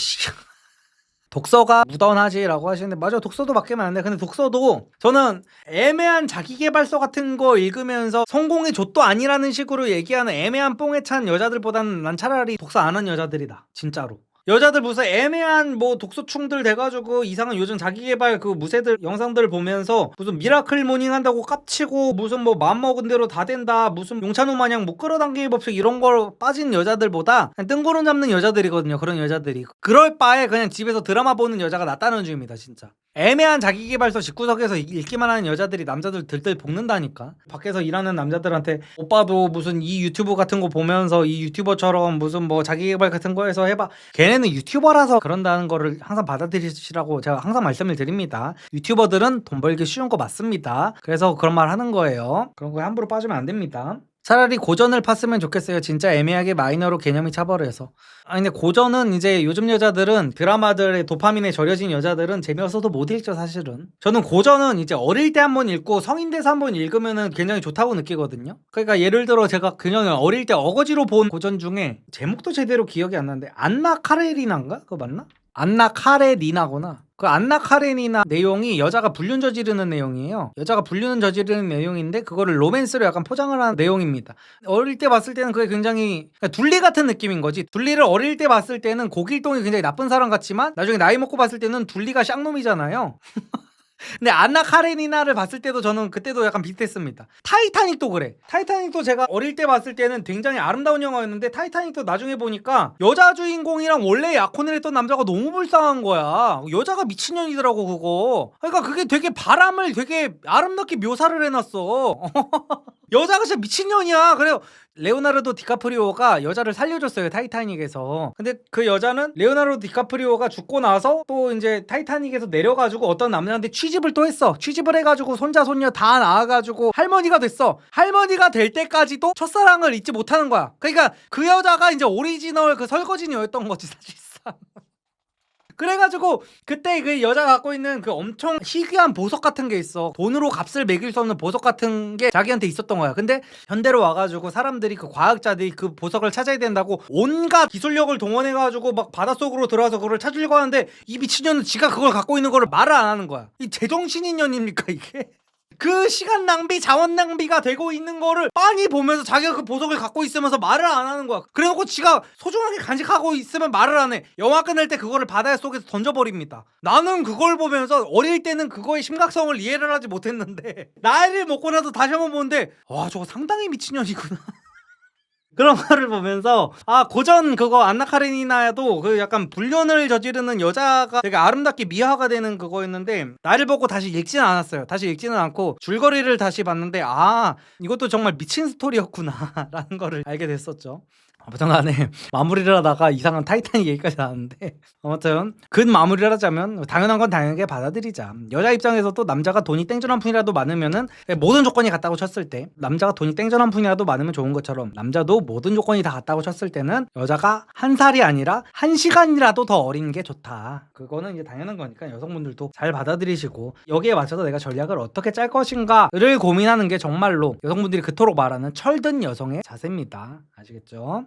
독서가 무던하지라고 하시는데 맞아 독서도 바뀌면 안 돼. 근데 독서도 저는 애매한 자기계발서 같은 거 읽으면서 성공의 족도 아니라는 식으로 얘기하는 애매한 뽕에 찬 여자들보다는 난 차라리 독서 안 한 여자들이다. 진짜로. 여자들 무슨 애매한 뭐 독서충들 돼가지고 이상한 요즘 자기계발 그 무새들 영상들 보면서 무슨 미라클 모닝 한다고 깝치고 무슨 뭐 맘먹은 대로 다 된다 무슨 용찬호 마냥 뭐 끌어당기기 법칙 이런 걸 빠진 여자들보다 그냥 뜬구름 잡는 여자들이거든요. 그런 여자들이 그럴 바에 그냥 집에서 드라마 보는 여자가 낫다는 주입니다. 진짜 애매한 자기계발서 집구석에서 읽기만 하는 여자들이 남자들 들들 볶는다니까. 밖에서 일하는 남자들한테 오빠도 무슨 이 유튜브 같은 거 보면서 이 유튜버처럼 무슨 뭐 자기계발 같은 거 해서 해봐. 걔네는 유튜버라서 그런다는 거를 항상 받아들이시라고 제가 항상 말씀을 드립니다. 유튜버들은 돈 벌기 쉬운 거 맞습니다. 그래서 그런 말 하는 거예요. 그런 거에 함부로 빠지면 안 됩니다. 차라리 고전을 팠으면 좋겠어요. 진짜 애매하게 마이너로 개념이 차버려서. 근데 고전은 이제 요즘 여자들은 드라마들의 도파민에 절여진 여자들은 재미없어도 못 읽죠 사실은. 저는 고전은 이제 어릴 때 한번 읽고 성인 돼서 한번 읽으면은 굉장히 좋다고 느끼거든요. 그러니까 예를 들어 제가 그냥 어릴 때 어거지로 본 고전 중에 제목도 제대로 기억이 안 나는데 안나 카레리나인가? 그거 맞나? 안나 카레니나구나. 그 안나 카레니나 내용이 여자가 불륜 저지르는 내용이에요. 여자가 불륜 저지르는 내용인데 그거를 로맨스로 약간 포장을 한 내용입니다. 어릴 때 봤을 때는 그게 굉장히 그러니까 둘리 같은 느낌인 거지. 둘리를 어릴 때 봤을 때는 고길동이 굉장히 나쁜 사람 같지만 나중에 나이 먹고 봤을 때는 둘리가 쌍놈이잖아요. 근데 안나 카레니나를 봤을 때도 저는 그때도 약간 비슷했습니다. 타이타닉도 그래. 타이타닉도 제가 어릴 때 봤을 때는 굉장히 아름다운 영화였는데 타이타닉도 나중에 보니까 여자 주인공이랑 원래 약혼을 했던 남자가 너무 불쌍한 거야. 여자가 미친년이더라고 그거. 그러니까 그게 되게 바람을 되게 아름답게 묘사를 해놨어. 여자가 진짜 미친년이야. 그래요. 레오나르도 디카프리오가 여자를 살려줬어요 타이타닉에서. 근데 그 여자는 레오나르도 디카프리오가 죽고 나서 또 이제 타이타닉에서 내려가지고 어떤 남자한테 취집을 또 했어. 취집을 해가지고 손자 손녀 다 낳아가지고 할머니가 됐어. 할머니가 될 때까지도 첫사랑을 잊지 못하는 거야. 그러니까 그 여자가 이제 오리지널 그 설거지녀였던 거지 사실상. 그래가지고 그때 그 여자가 갖고 있는 그 엄청 희귀한 보석 같은 게 있어. 돈으로 값을 매길 수 없는 보석 같은 게 자기한테 있었던 거야. 근데 현대로 와가지고 사람들이 그 과학자들이 그 보석을 찾아야 된다고 온갖 기술력을 동원해가지고 막 바닷속으로 들어와서 그걸 찾으려고 하는데 이 미친년은 지가 그걸 갖고 있는 거를 말을 안 하는 거야. 이 제정신인 년입니까 이게? 그 시간 낭비, 자원 낭비가 되고 있는 거를 빤히 보면서 자기가 그 보석을 갖고 있으면서 말을 안 하는 거야. 그래놓고 지가 소중하게 간직하고 있으면 말을 안 해. 영화 끝날 때 그거를 바다 속에서 던져버립니다. 나는 그걸 보면서 어릴 때는 그거의 심각성을 이해를 하지 못했는데 나이를 먹고 나서 다시 한번 보는데 와 저거 상당히 미친년이구나. 그런 거를 보면서 아 고전 그거 안나 카레니나도 그 약간 불륜을 저지르는 여자가 되게 아름답게 미화가 되는 그거였는데 나를 보고 다시 읽지는 않았어요. 다시 읽지는 않고 줄거리를 다시 봤는데 아 이것도 정말 미친 스토리였구나 라는 거를 알게 됐었죠. 아무튼 간에 마무리를 하다가 이상한 타이타닉 얘기까지 나왔는데 아무튼 근 마무리를 하자면 당연한 건 당연하게 받아들이자. 여자 입장에서도 남자가 돈이 땡전 한 푼이라도 많으면은 모든 조건이 같다고 쳤을 때 남자가 돈이 땡전 한 푼이라도 많으면 좋은 것처럼 남자도 모든 조건이 다 같다고 쳤을 때는 여자가 한 살이 아니라 한 시간이라도 더 어린 게 좋다. 그거는 이제 당연한 거니까 여성분들도 잘 받아들이시고 여기에 맞춰서 내가 전략을 어떻게 짤 것인가를 고민하는 게 정말로 여성분들이 그토록 말하는 철든 여성의 자세입니다. 아시겠죠?